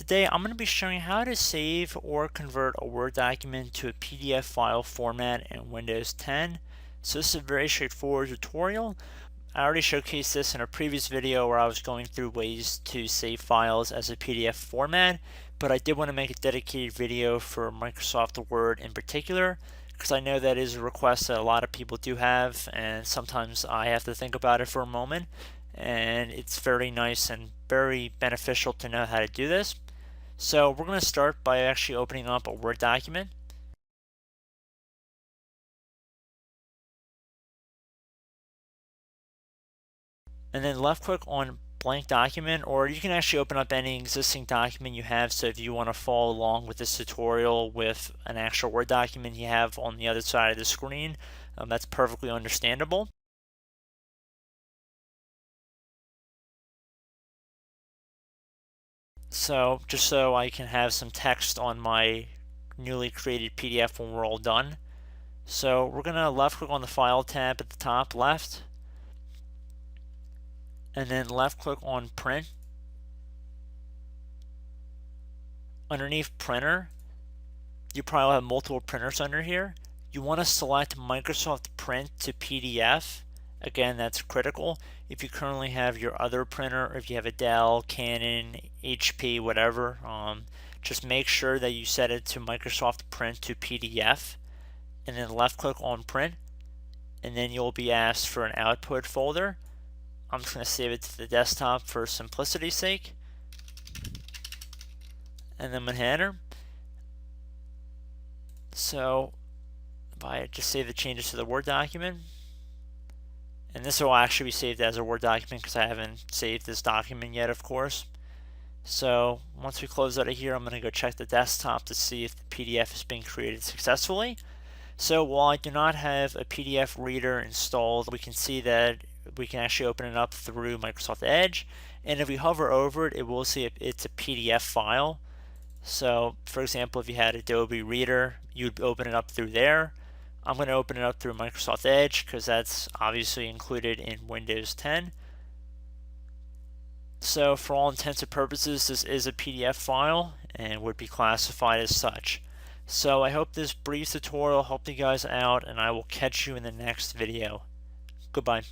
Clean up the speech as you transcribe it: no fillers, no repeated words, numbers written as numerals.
Today I'm going to be showing how to save or convert a Word document to a PDF file format in Windows 10. So this is a very straightforward tutorial. I already showcased this in a previous video where I was going through ways to save files as a PDF format, but I did want to make a dedicated video for Microsoft Word in particular because I know that is a request that a lot of people do have, and sometimes I have to think about it for a moment, and it's very nice and very beneficial to know how to do this. So we're going to start by actually opening up a Word document. And then left click on blank document, or you can actually open up any existing document you have. So if you want to follow along with this tutorial with an actual Word document you have on the other side of the screen, that's perfectly understandable. So just so I can have some text on my newly created PDF when we're all done. So we're going to left click on the File tab at the top left, and then left click on Print. Underneath Printer, you probably have multiple printers under here. You want to select Microsoft Print to PDF. Again, that's critical. If you currently have your other printer, or if you have a Dell, Canon, HP, whatever, just make sure that you set it to Microsoft Print to PDF, and then left click on Print, and then you'll be asked for an output folder. I'm just going to save it to the desktop for simplicity's sake, and then I'm going to enter. So if I just save the changes to the Word document, and this will actually be saved as a Word document because I haven't saved this document yet, of course. So once we close out of here, I'm going to go check the desktop to see if the PDF has been created successfully. So while I do not have a PDF reader installed, we can see that we can actually open it up through Microsoft Edge, and if we hover over it, it will see it's a PDF file. So for example, if you had Adobe Reader, you'd open it up through there. I'm going to open it up through Microsoft Edge because that's obviously included in Windows 10. So for all intents and purposes, this is a PDF file and would be classified as such. So I hope this brief tutorial helped you guys out, and I will catch you in the next video. Goodbye.